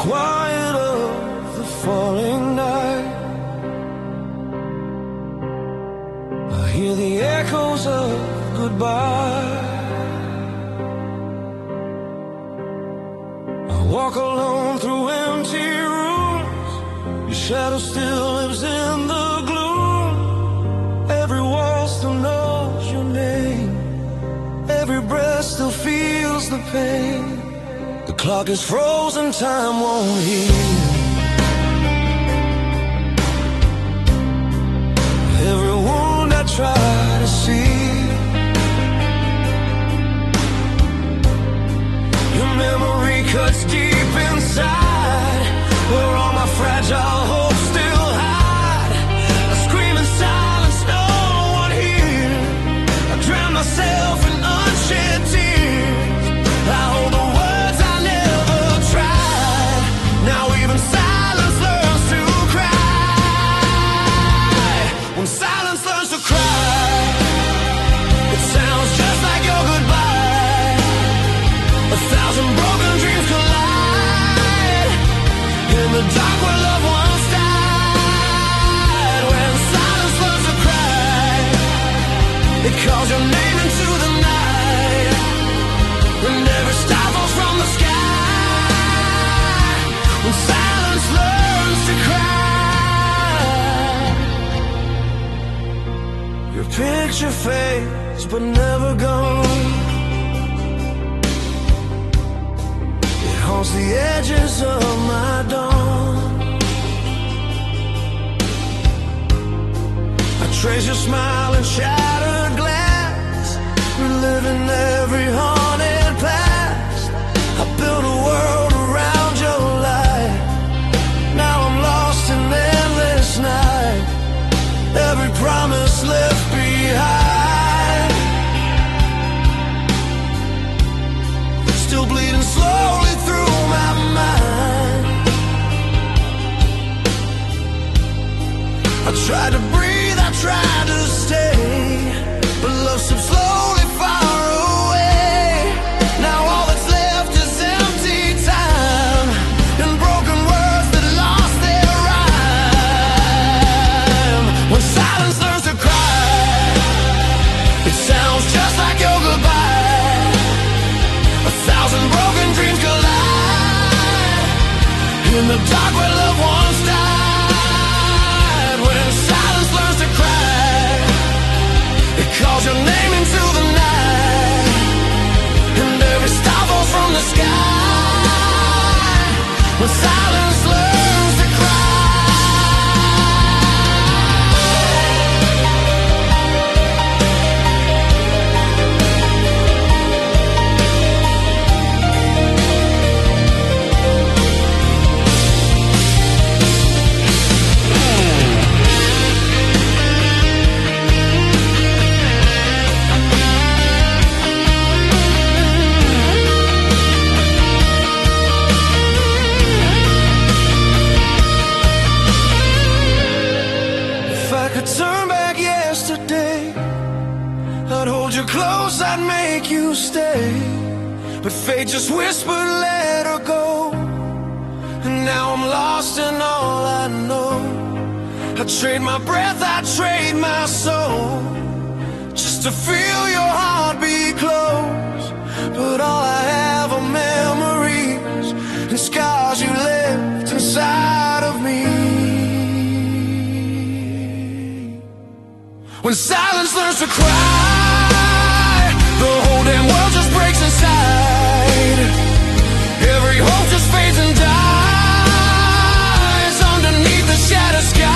quiet of the falling night, I hear the echoes of goodbye. I walk alone through empty rooms. Your shadow still lives in the gloom. Every wall still knows your name. Every breath still feels the pain. The clock is frozen, time won't heal. Every wound I try to see, your memory cuts deep inside, where all my fragile hopes still hide. I scream in silence, no one here. I drown myself in unshed tears. I hold the words I never tried. Now even silence learns to cry. When silence learns to cry, it sounds just like your goodbye. 1,000 broken dreams collide in the dark where loved ones died. When silence learns to cry, it calls your name into the night. When every star falls from the sky. When silence learns to cry, your picture fades but never gone. It haunts the edges of my dawn. I trace your smile in shattered glass, reliving every haunted past. I built a world around your light. Now I'm lost in endless night. Every promise left behind, still bleeding slowly through my mind. I tried to breathe, I tried to stay, but love slipped slowly far away. Now all that's left is empty time and broken words that lost their rhyme. When silence learns to cry, it sounds just like your goodbye. 1,000 broken dreams collide in the dark where loved ones died. When silence learns to cry, it calls your name into the night. And every star falls from the sky. When silence learns to cry. If I could turn back yesterday, I'd hold you close, I'd make you stay. But fate just whispered, let her go. And now I'm lost in all I know. I trade my breath, I trade my soul, just to feel your heart beat close. But all I have are memories and scars you left inside of me. When silence learns to cry, the whole damn world just breaks inside. Every hope just fades and dies underneath the shattered sky.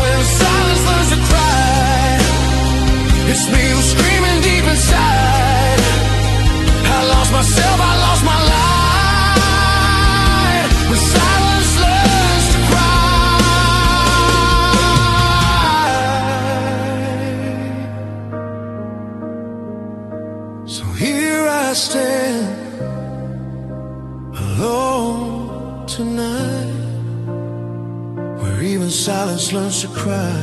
When silence learns to cry, it's me who's screaming deep inside. I lost myself, I lost my life. When silence learns to cry. So here I stand, alone tonight, where even silence learns to cry.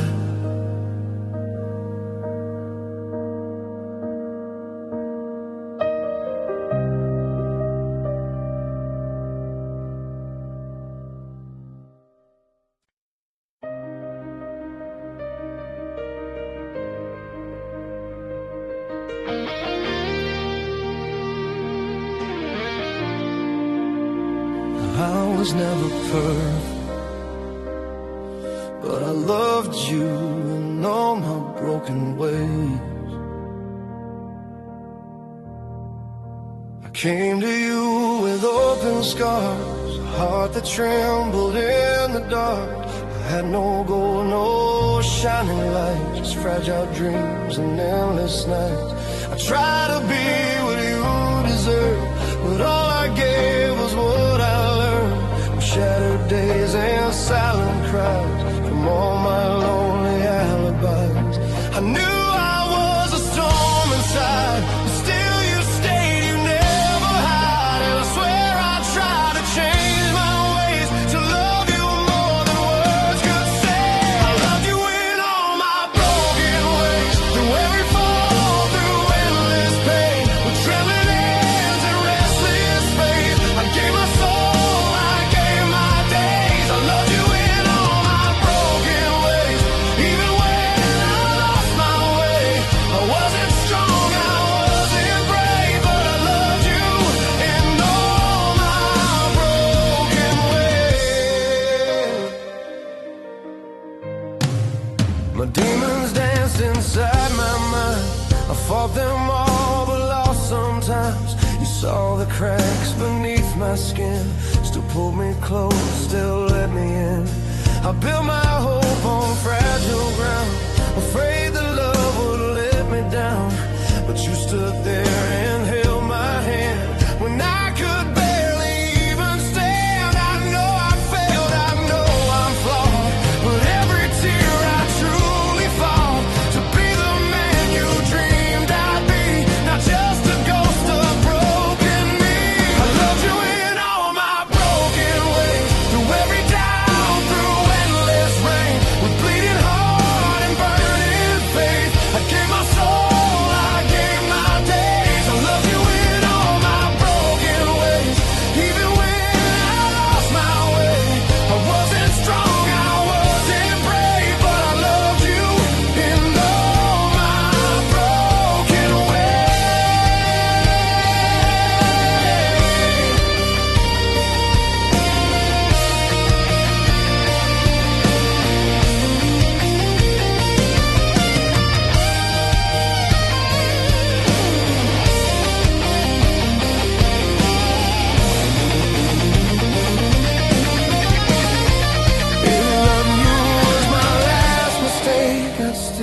was never perfect, but I loved you in all my broken ways. I came to you with open scars, a heart that trembled in the dark. I had no goal, no shining light, just fragile dreams and endless nights. I tried to be what you deserve, but all I gave was what I learned. Shattered days and silent cries from all my lonely alibis. I knew I was a storm inside, but still you stayed, you never hide. And I swear I tried to change my ways to love you more than words could say. I loved you in all my broken ways, through every fall, through endless pain, with trembling hands and restless faith. I gave my soul, I gave my days. I loved you in all my broken ways, even when I lost my way. I wasn't strong, I wasn't brave, but I loved you in all my broken ways. My demons danced inside my mind. I fought them all, but lost sometimes. You saw the cracks beneath my skin, still pulled me close, still let me in. I built my hope on fragile ground, afraid that love would let me down. But you stood there and held my hand when I could barely even stand. I know I failed, I know I'm flawed, but every tear I truly fought to be the man you dreamed I'd be, not just a ghost of broken me. I loved you in all my broken ways, through every down, through endless rain, with bleeding heart and burning faith. I gave my soul, I gave my days. I loved you in all my broken ways, even when I lost my way. I wasn't strong, I wasn't brave, but I loved you in all my broken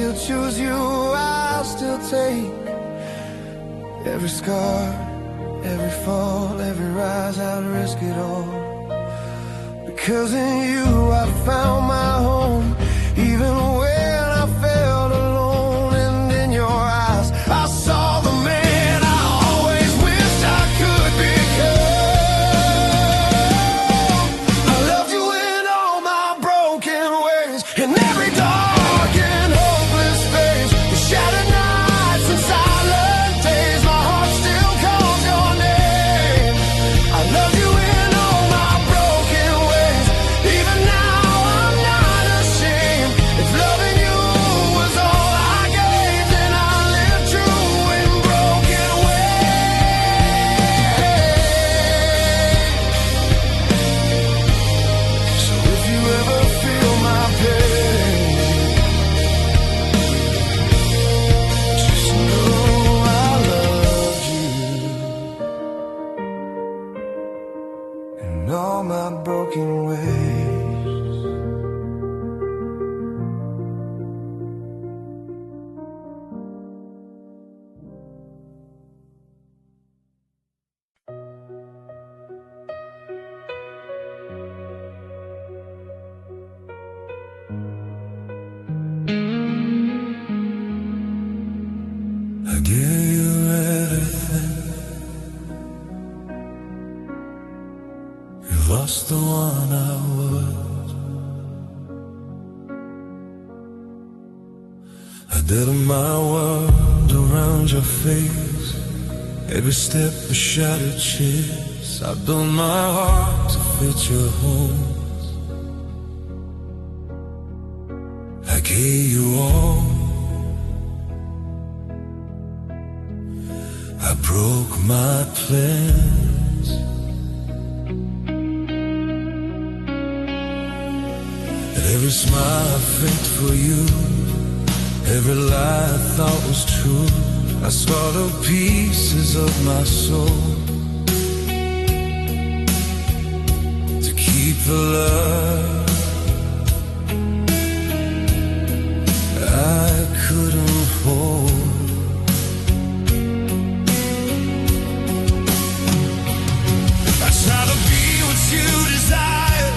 I'd choose you, I'll still take every scar, every fall, every rise. I'd risk it all, because in you I found my home, even when I felt alone. And in your eyes I saw the man I always wished I could become. I loved you in all my broken ways, in every dark and hopeless phase, the shattered nights and silent days. My heart still calls your name. I love you in all my broken ways, even now I'm not ashamed. If loving you was all I gave, then I live true in broken ways. So if you ever feel my pain, just know I loved you in all my broken ways. I gave you everything, you lost the one I was. I did my world around your face, every step a shattered chase. I built my heart to fit your homes. I gave you all, I broke my plans. Every smile I faked for you, every lie I thought was true, I swallowed pieces of my soul to keep the love I couldn't hold. I try to be what you desire,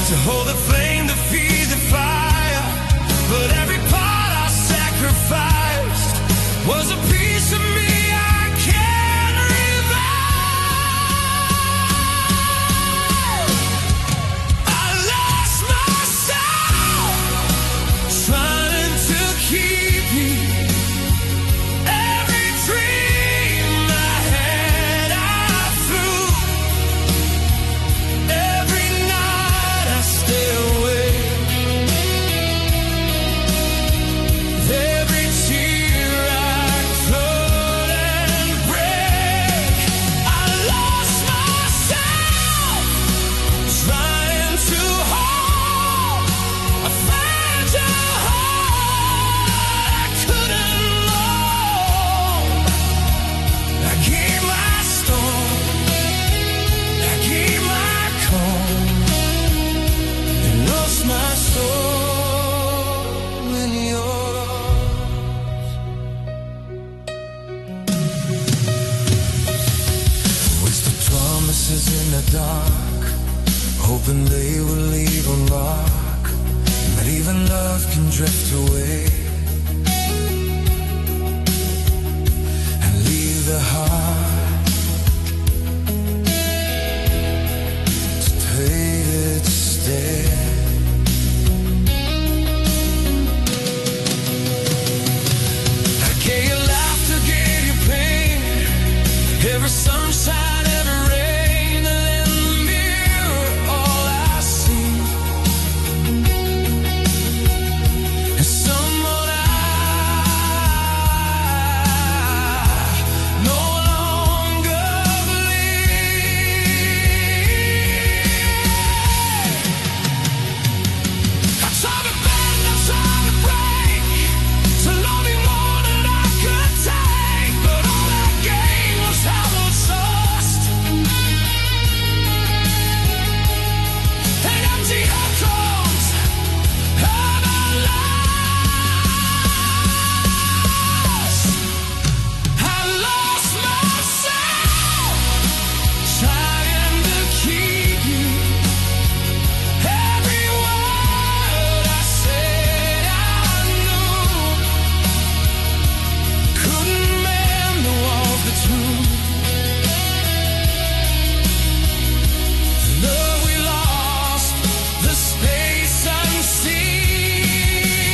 to hold the flame, to feed the fire, but every part I sacrificed was a piece of me I can't revive. I lost myself trying to keep you. Every dream I had I threw. Every night I stay awake. Every tear I could and break. I lost myself trying to hold a fragile heart I couldn't mold. I gave my storm, I gave my calm, and lost my soul in yours. Wasted promises in the dark, hoping they would leave a mark, but even love can drift away and leave the heart to take its stand. I gave you laughter, gave you pain, every sunshine, every rain, and in the mirror all I see is someone I no longer believe. I tried to bend, I tried to break, to love me more than I could take, but all I gained was how much trust and empty echoes of our lost. I lost myself trying to keep you. Every word I said I knew couldn't mend the walls between. The love we lost, the space unseen.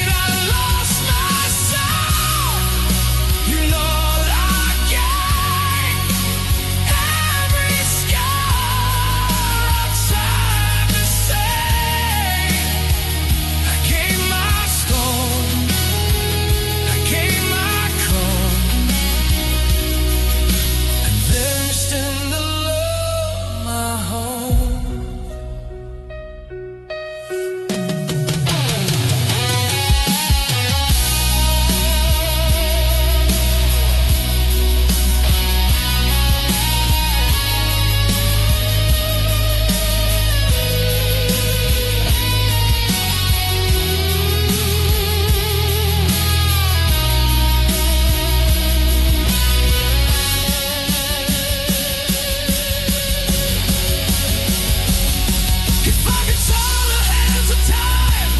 I lost myself, you know that I gave every scar I tried to save. I gave my storm, I gave my calm, and then just in the love my home. If I could turn the hands of time,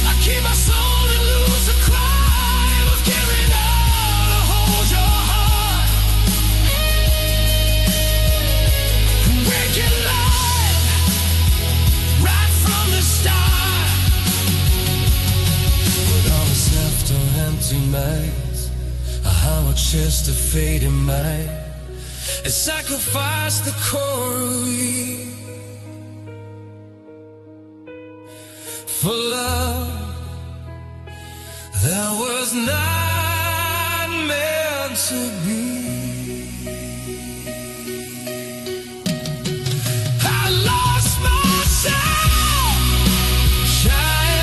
I'd keep my soul and lose the crime of giving all to hold your heart and wake it live right from the start. But all that's left are empty minds, how much is to fade in mind, and sacrifice the core of me for love that was not meant to be. I lost myself trying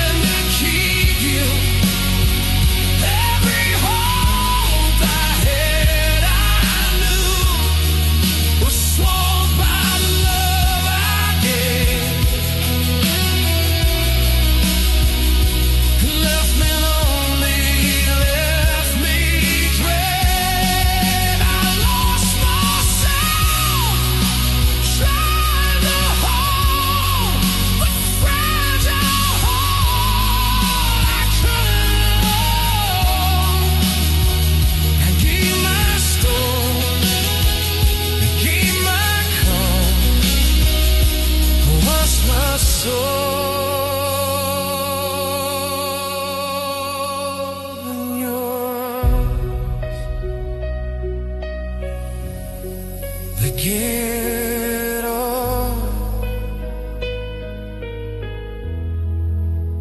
get up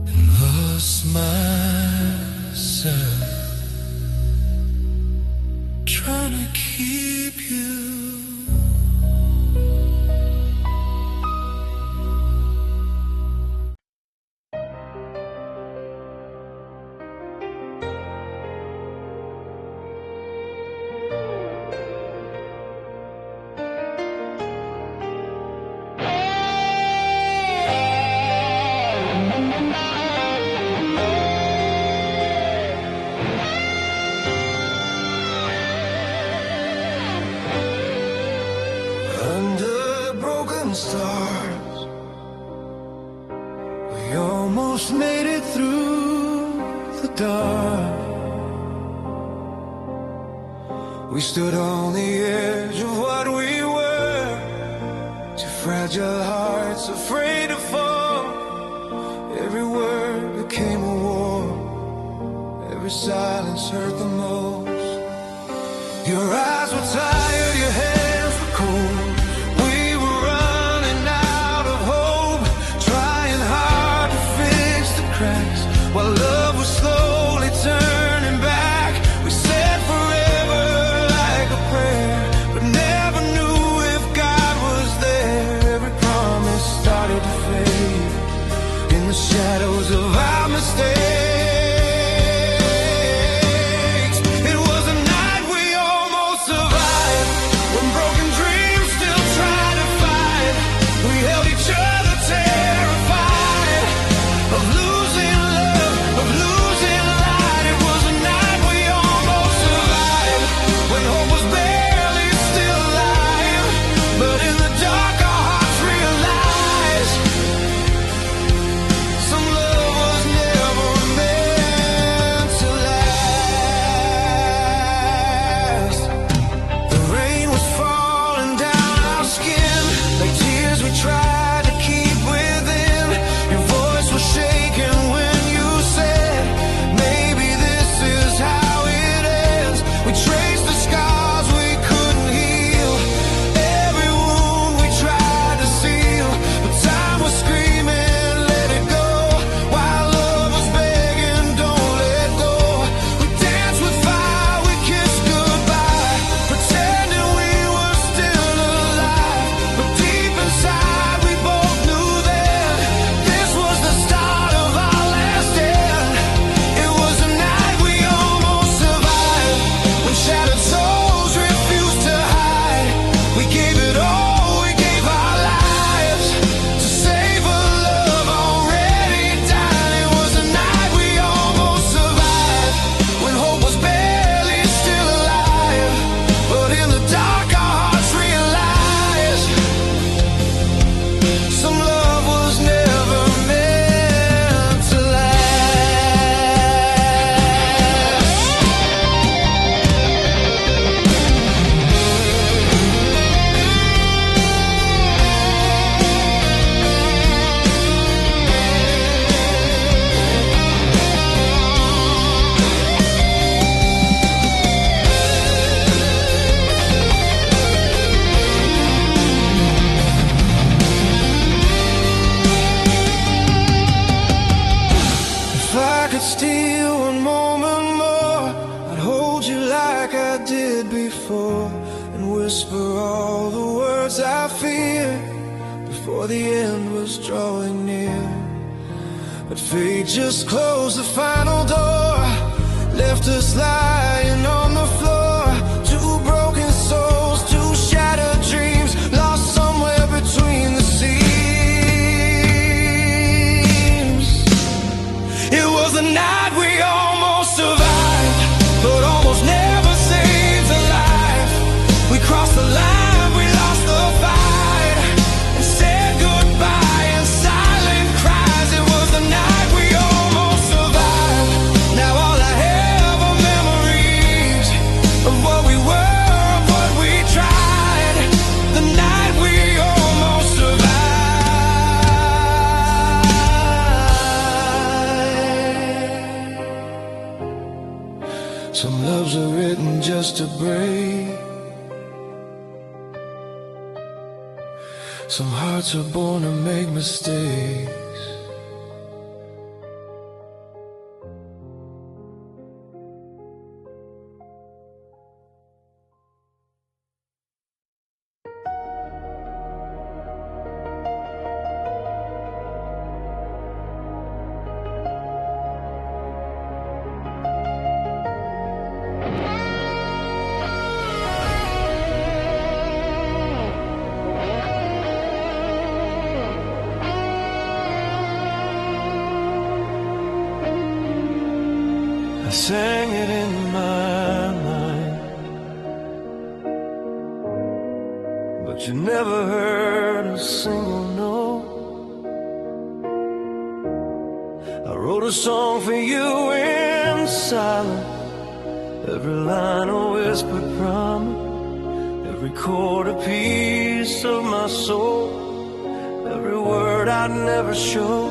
and lost myself trying to keep you. Under broken stars, we almost made it through the dark. We stood on the edge of what we were, two fragile hearts afraid to fall. Every word became a war, every silence hurt the most. Your eyes were tired, your hands were cold. We were running out of hope, trying hard to fix the cracks, while love was slowly turning back. We said forever like a prayer, but never knew if God was there. Every promise started to fade in the shadows of our mistakes. before the end was drawing near. But fate just closed the final door, left us lying on the floor. Two broken souls, two shattered dreams, lost somewhere between the seams. It was a night we almost survived, but almost never saved alive. We crossed the line, we lost the fight, and said goodbye in silent cries. It was the night we almost survived. Now all I have are memories of what we were, of what we tried. The night we almost survived. Some loves are written just to break, Some hearts are born to make mistakes. I sang it in my mind, but you never heard a single note. I wrote a song for you in silence, every line a whispered promise, every chord a piece of my soul, every word I'd never show.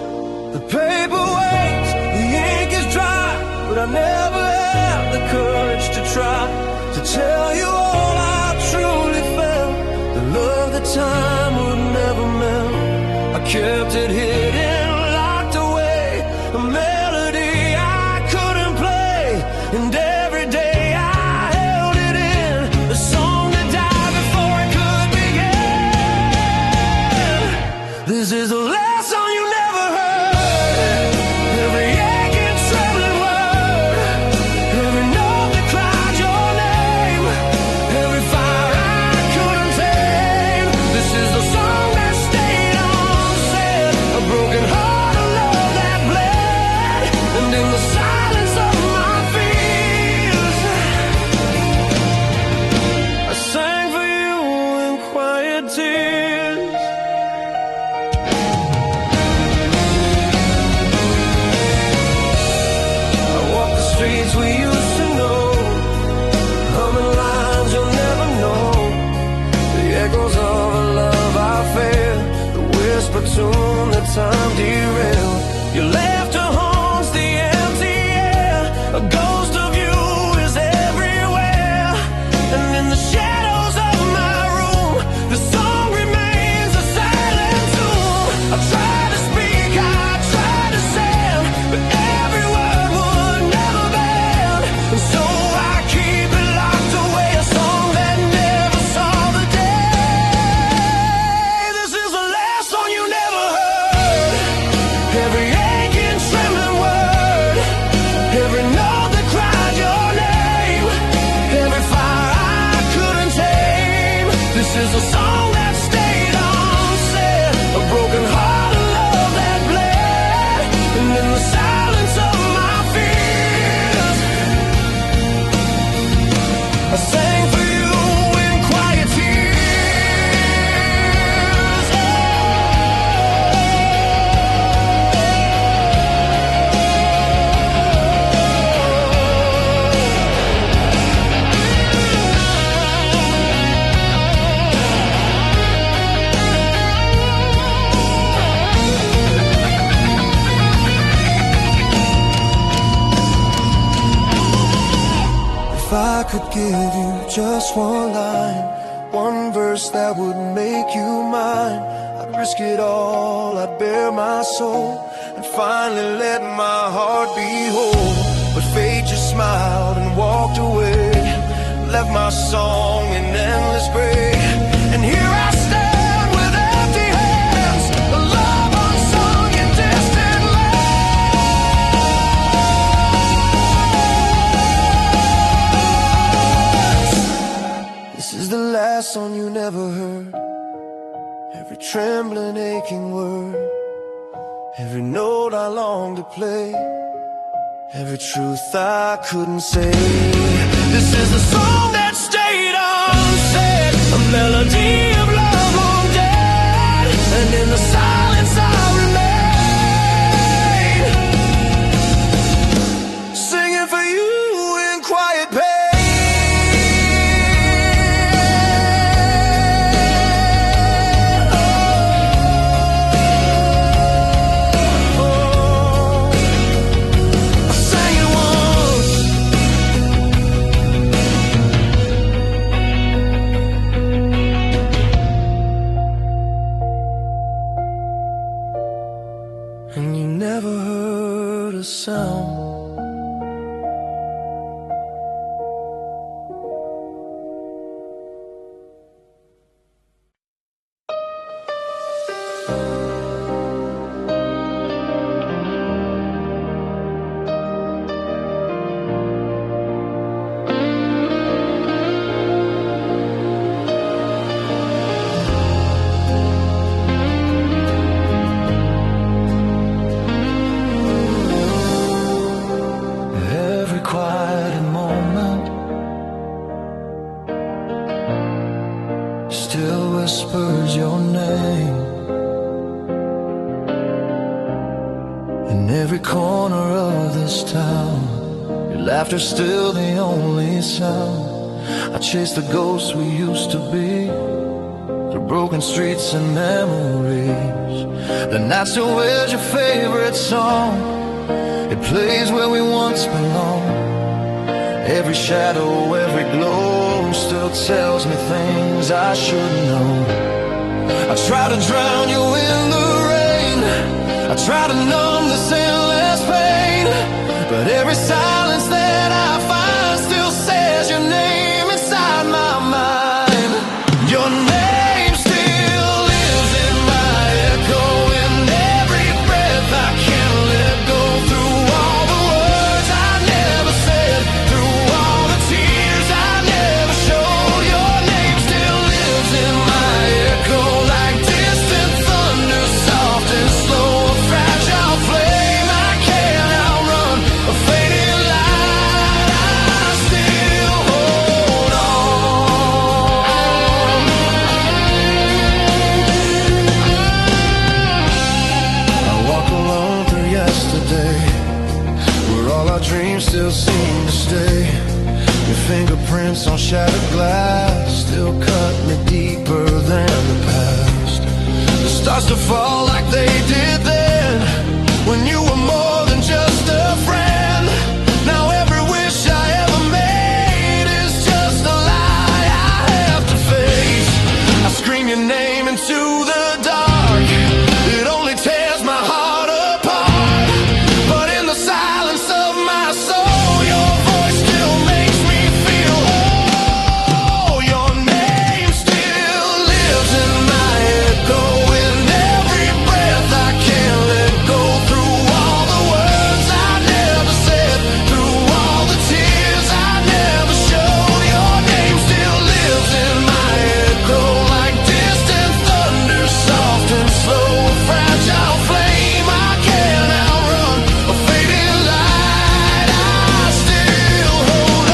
The paper waits, the ink is dry, but I never had the courage to try to tell you all I truly felt, the love that time would never melt. I kept it hidden, locked away, a melody I couldn't play, and every day I held it in, a song that died before it could begin. This is the last song you never heard, every aching, trembling word, every note that cried your name, every fire I couldn't tame. This is the song that stayed unsaid, a broken heart, a love that bled, and in the silence of my fears, I sang for you in quiet tears. I walk the streets we used to know, humming lines you'll never know, the echoes of a love I felt, the whisper tune that time derailed. Your laughter haunts the empty air, a ghost of you is everywhere, and in the shadows of my room, the song remains a silent tune. I try to speak, I try to sound, but every word would never bend, and so I keep it locked away, a song that never saw the day. This is the last song you never heard, every aching, trembling word, every note that cried your name, every fire I couldn't tame. This is a song that stayed unsaid, a broken heart, a love that bled, and in the silence of my fears, I sang for you in quiet tears. If I could give you just one line, one verse that would make you mine, I'd risk it all, I'd bare my soul, and finally let my heart be whole. But fate just smiled and walked away, left my song in endless gray, and here I stand with empty hands, a love unsung in distant lands. This is the last song you never heard, every trembling, aching word, every note I long to play, every truth I couldn't say. This is the song that stayed unsaid, a melody of love long dead, and in the silence I remain, singing for you in quiet pain. I sang it once, still whispers your name. In every corner of this town, your laughter's still the only sound. I chase the ghosts we used to be, the broken streets and memories. The night still wears your favorite song, it plays where we once belonged. Every shadow, every glow still tells me things I should know. I try to drown you in the rain, I try to numb this endless pain, but every silence that I find still says your name inside my mind. Your name still lives in my echo, in every breath I can't let go. Through all the words I never said, through all the tears I never showed, your name still lives in my echo, like distant thunder, soft and slow, a fragile flame I can't outrun, a fading light I still hold on. I walk alone through yesterday, where all our dreams still seem to stay. Your fingerprints on shattered glass still cut me deeper than the past. The stars to fall like they did then, when you were more than just a friend. Now every wish I ever made is just a lie I have to face. I scream your name into the dark, it only tears my heart apart. But in the silence of my soul, your voice still makes me feel whole. Your name still lives in my echo, in every breath I can't let go. Through all the words I never said, through all the tears I never showed, your name still lives in my echo, like distant thunder, soft and slow, a fragile flame I can't outrun, a fading light I still hold on.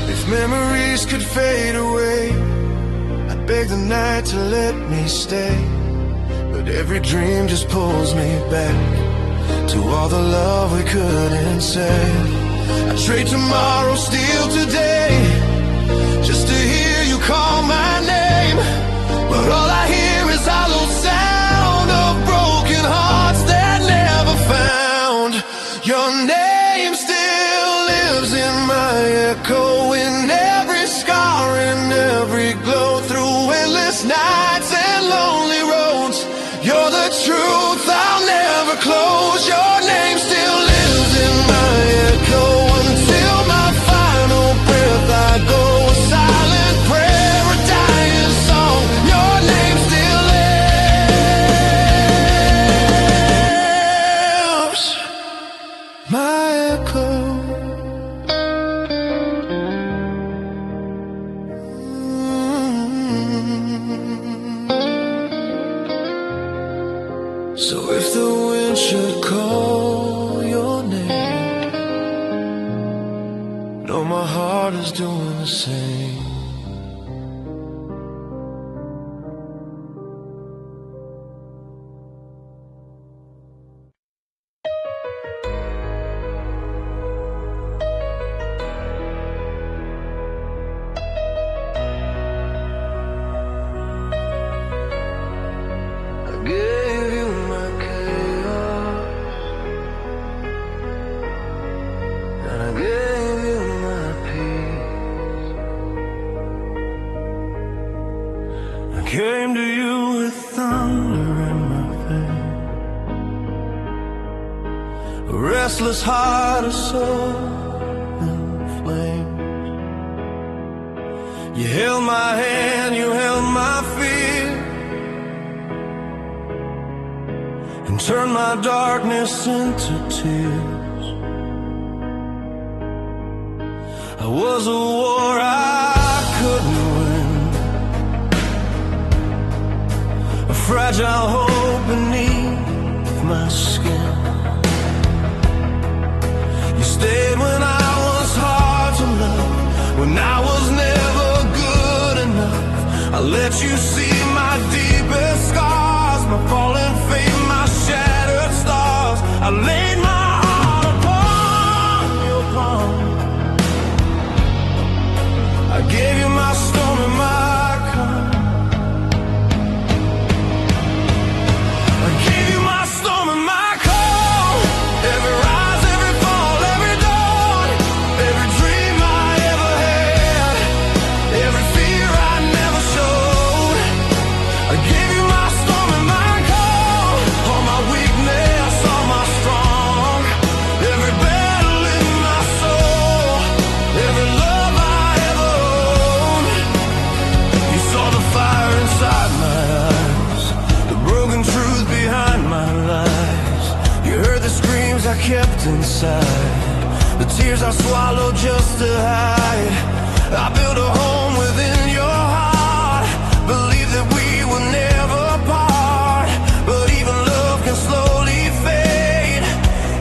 If memories could fade away, I'd beg the night to let me stay. But every dream just pulls me back to all the love we couldn't say. I trade tomorrow, steal today, just to hear you call my name. But all I hear is hollow sound of broken hearts that never found. Your name still lives in my echo, in every scar, in every glow. Through endless nights and lonely roads, you're the truth I'll never close. Your name still lives in my echo, until my final breath I go. A silent prayer, a dying song, your name still lives. My echo. So if the wind should call your name, know my heart is doing the same. I gave you my chaos, and I gave you my peace. I came to you with thunder in my face, a restless heart, a soul in flames. You held my hand, you held my fear. and turn my darkness into tears. I was a war I couldn't win, a fragile hope beneath my skin. You stayed when I was hard to love, when I was never good enough. I let you see my deepest scars, my fallen faith, my shattered stars. I laid my heart upon your palm. I gave you my storm and my calm. I gave you my storm and my calm. Every rise, every fall, every dawn, every dream I ever had, every fear I never showed. I gave you my storm and my calm, all my weakness, all my strong, every battle in my soul, every love I ever owned. You saw the fire inside my eyes, the broken truth behind my lies. You heard the screams I kept inside, the tears I swallowed just to hide. I built a home within your heart, believed that we would never part. But even love can slowly fade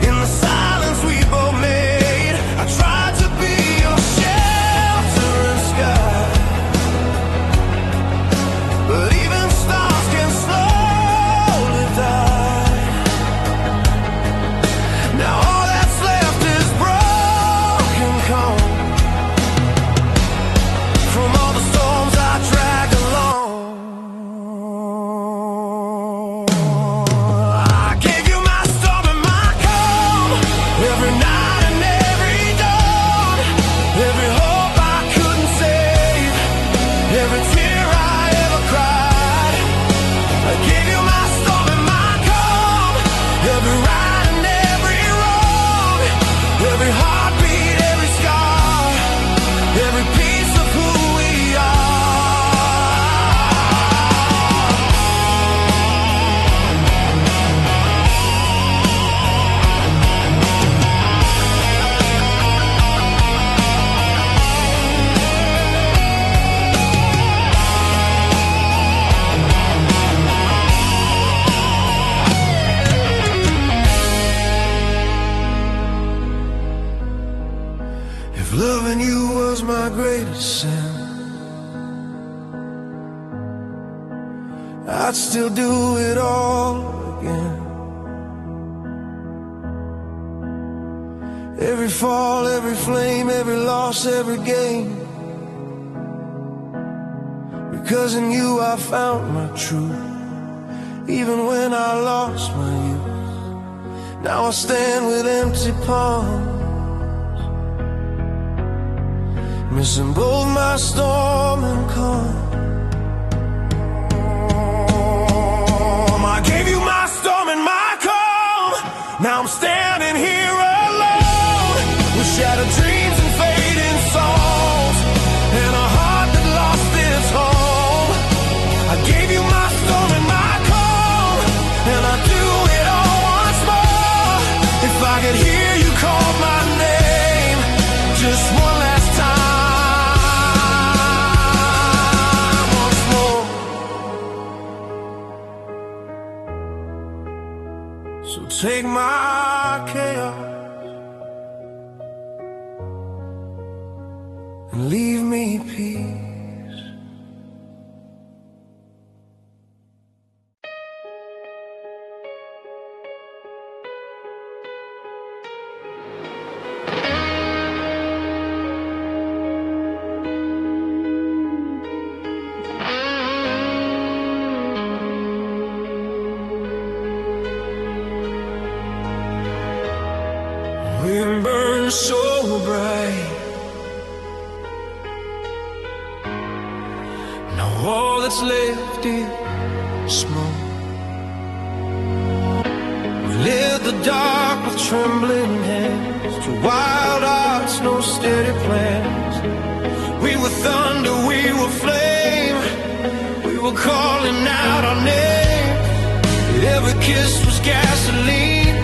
in the silence we both made. I tried to be your shelter and sky, but even stars can slowly die. Now all that's left is broken calm from all the storms I dragged along. I gave you my storm and my calm, every night and every dawn, every hope I couldn't save, every tear I ever cried. I gave you my storm and my calm, every right and every wrong, every heartbeat, every scar, every piece of who we are. If loving you was my greatest sin, I'd still do it all again. Every fall, every flame, every loss, every gain, because in you I found my truth, even when I lost my youth. Now I stand with empty palms, missing both my storm and calm. I gave you my storm and my calm. Now I'm standing here alone, with shattered dreams and fading songs, and a heart that lost its home. I gave you my storm and my calm, and I do it all once more. If I could hear you call my name just one last time, once more. So take my chaos and leave me peace. We burn so bright, now all that's left is smoke. We lit the dark with trembling hands, to wild hearts, no steady plans. We were thunder, we were flame, we were calling out our names. Every kiss was gasoline,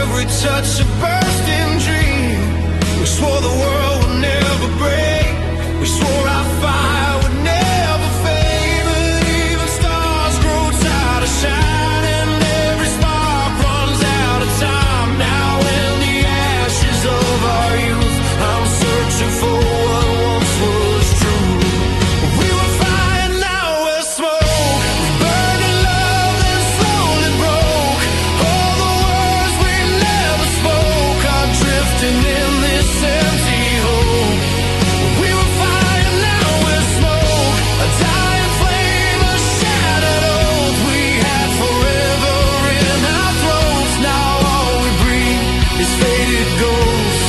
every touch a bursting dream. We swore the world would never break, we swore our fire would never fade. But even stars grow tired of shining, every spark runs out of time. Now in the ashes of our youth, I'm searching for what once was true. We were fire, now we're smoke. We burned in love, then slowly broke. All the words we never spoke are drifting in this empty hole. We were fire, now we're smoke. A dying flame, a shattered oath. We had forever in our throats. Now all we breathe is faded ghosts.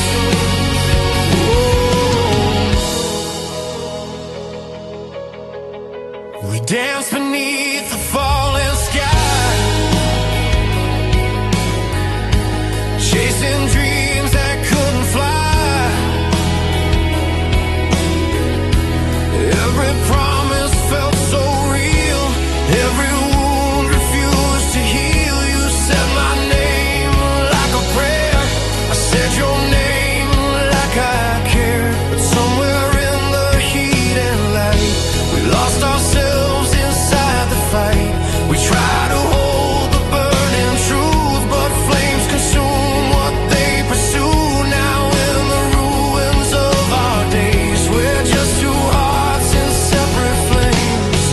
We dance beneath the falling sky, chasing dreams that couldn't fly. Every promise felt so real, every wound refused to heal. You said my name like a prayer, I said your name like I cared. But somewhere in the heat and light, we lost ourselves inside the fight. We tried to hold the burning truth, but flames consume what they pursue. Now in the ruins of our days, we're just two hearts in separate flames.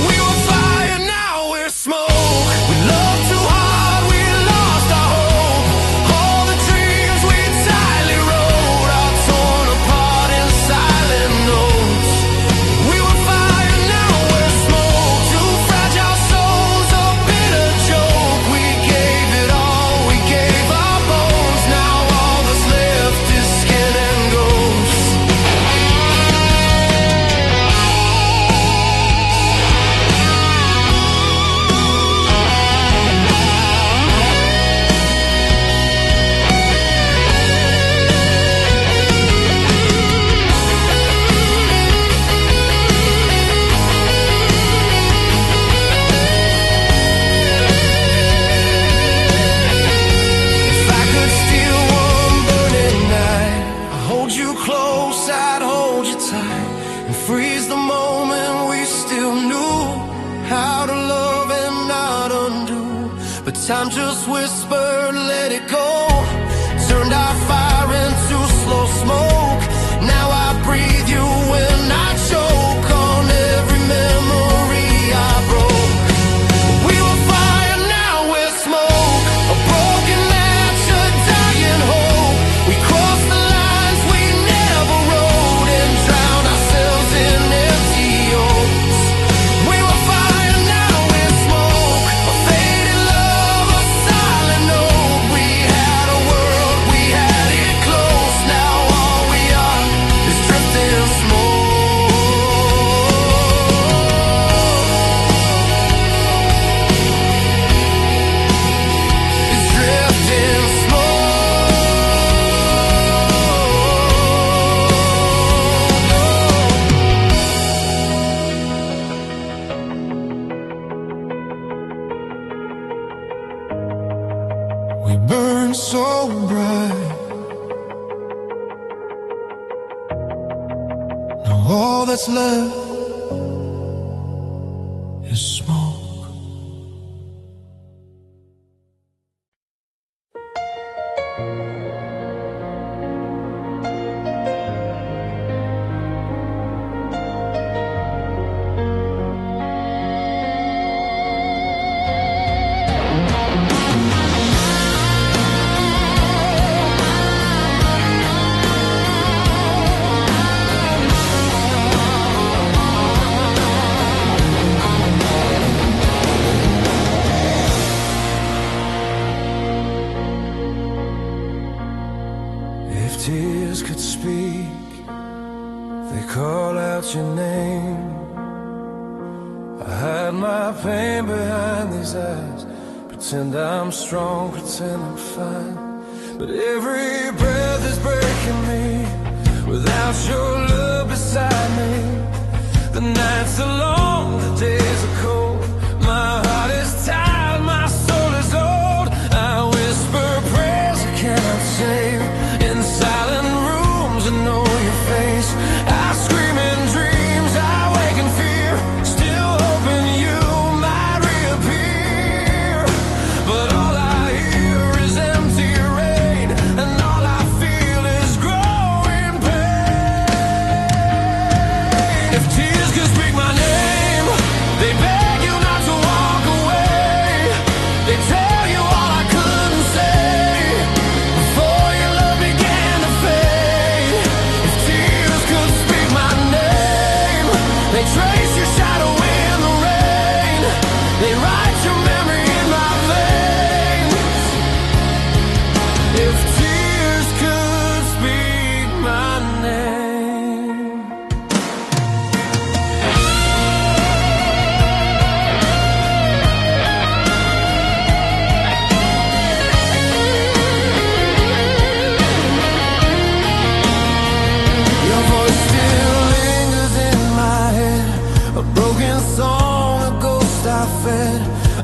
We were fire, now we're smoke. We loved too hard, we lost our hope. All the dreams we tightly wrote are torn apart in silent notes. We were fire, now we're smoke. Two fragile souls, a bitter joke. We gave it all, we gave our bones. Now all that's left is skin and ghosts. If I could steal one burning night, I'd hold you close, I'd hold you tight, and freeze the moment we still knew how to love and not undo. But time just whispered, let it go, turned our fire into slow smoke. Now I breathe you when I choke on every memory I broke. We were fire, now we're smoke. A broken match, a dying hope. We crossed the lines we never wrote and drowned ourselves in empty oaks. We were fire, now we're smoke. A faded love, a silent note. We had a world, we had it close. Now all we are is drifting smoke. It's drifting smoke. We burn so bright, now all that's left is smoke. If tears could speak, they call out your name. I hide my pain behind these eyes, pretend I'm strong, pretend I'm fine. But every breath is breaking me without your love beside me. The nights are long, the days are cold. My heart is tired, my soul is old.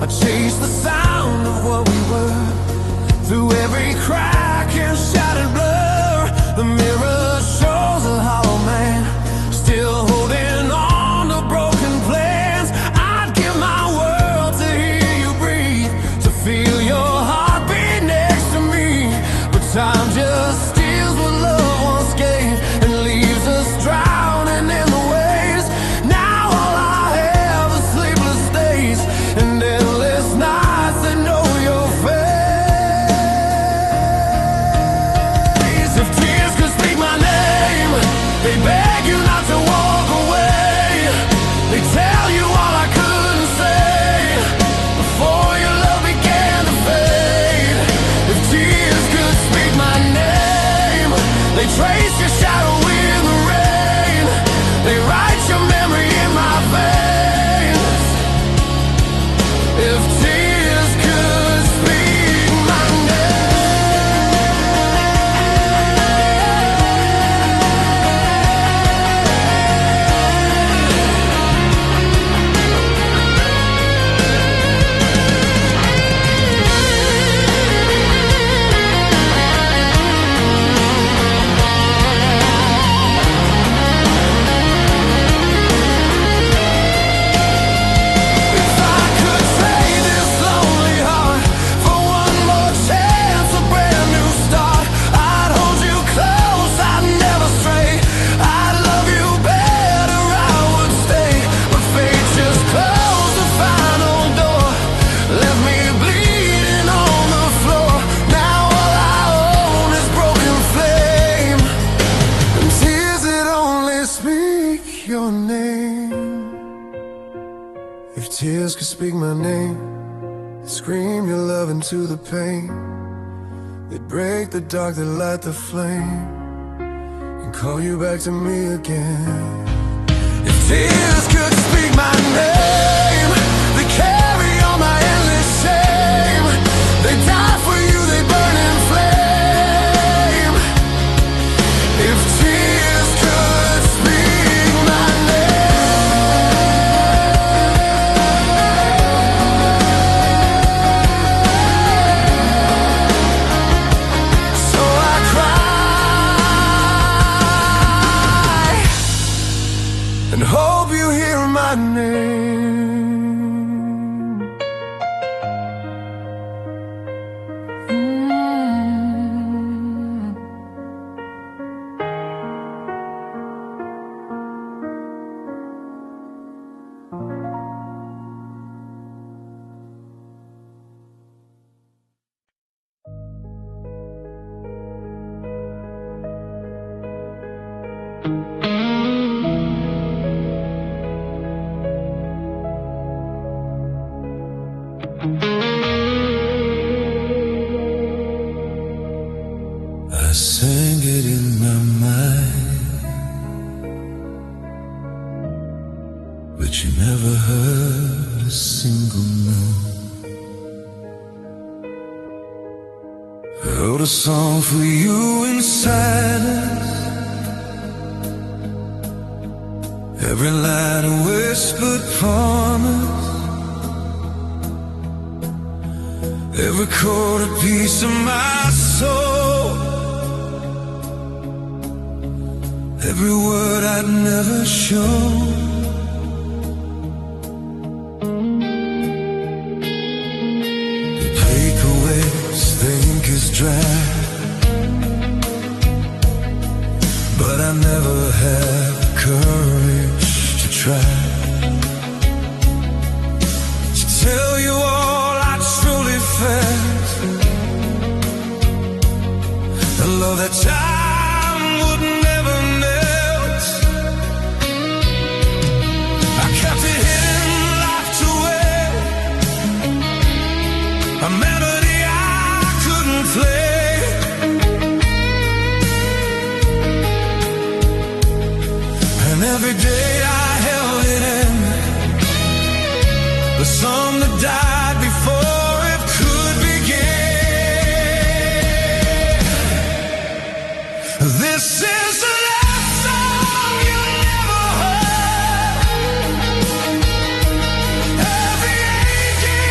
I chased the sound of what we were, through every crack and shattered blur. The mirror shows a hollow man, still holding on to broken plans. I'd give my world to hear you breathe, to feel your heartbeat next to me. But time just steals what love once gave and leaves us drowning in the waves. Now all I have is sleepless days and endless nights that know your face. If tears could speak my name, they beg you not to walk away. They tell you all I couldn't say before your love began to fade. If tears could speak my name, they trace your shadow in the rain. They write your memory in my veins. If tears could speak my If I could trade this lonely heart for one more chance, a brand new start, I'd hold you close, I'd never stray. I'd love you better, I would stay. But fate just closed the final door, left me bleeding on the floor. Now all I own is broken flame, and tears that only speak your name. If tears could speak my name, they'd scream your love into the pain. They'd break the dark that light the flame and call you back to me again. If tears could speak my name, they carry all my endless shame. They die for you, they burn in flame. If tears could speak my name, so I cry and hope you hear my name. I sang it in my mind, but you never heard a single note. I wrote a song for you in silence, every line a whispered promise, every chord a piece of my soul, every word I'd never show. The paper waves think is dry, but I never had the courage to try to tell you all I truly felt, the love that time would never melt. I kept it hidden, locked away, a melody I couldn't play. And every day I held it in, the song that died before it could begin. This is the last song you never heard. Every aching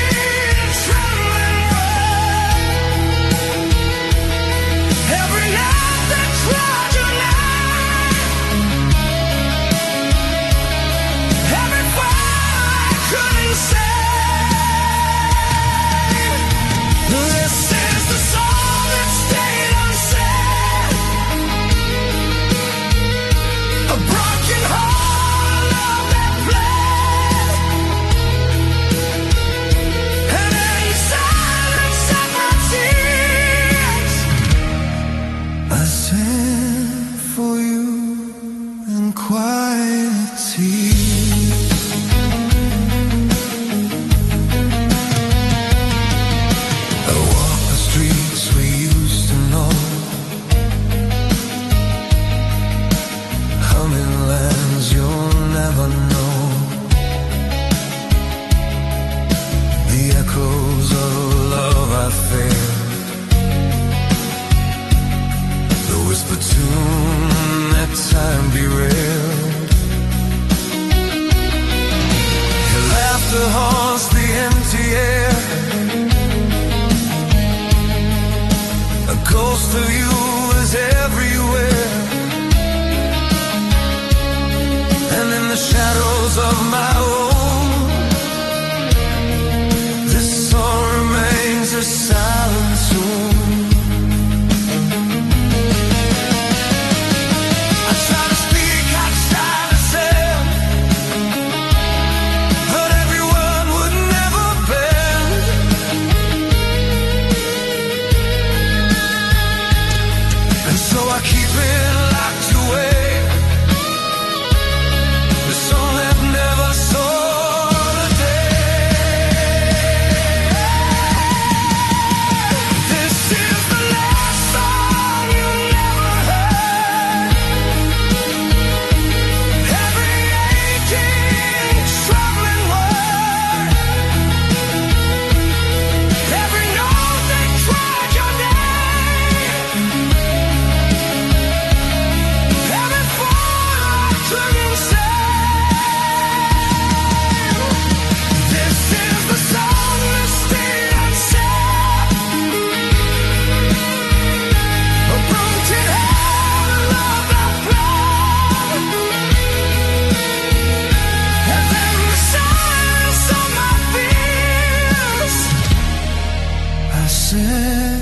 sing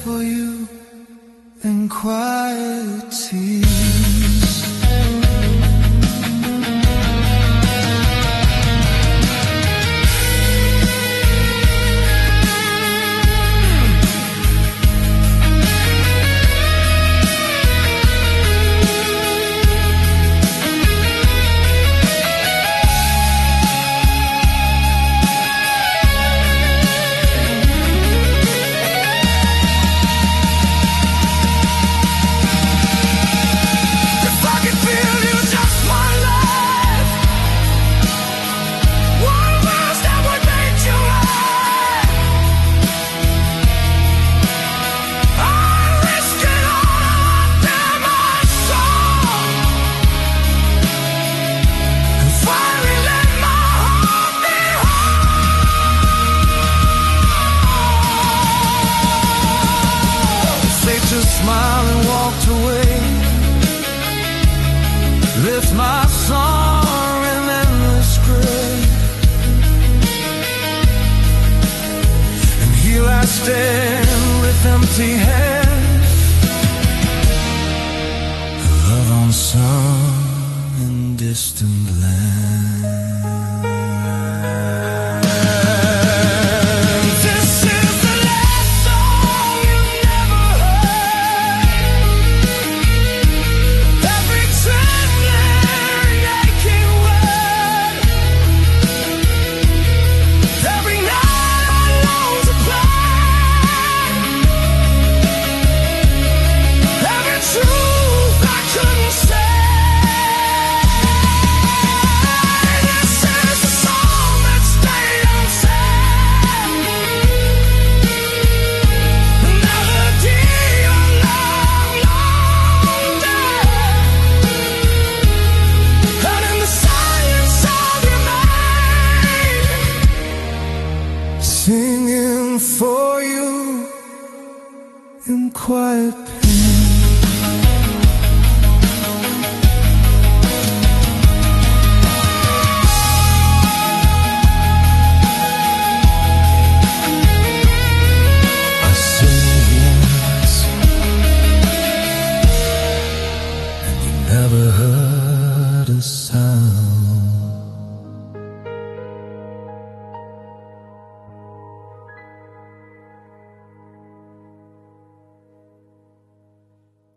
for you in quiet tears. Smile and walked away. Lift my song in endless gray. And here I stand with empty hands. Love unsung in distant lands. Singing for you in quiet pain. I say yes, and you never heard a sound.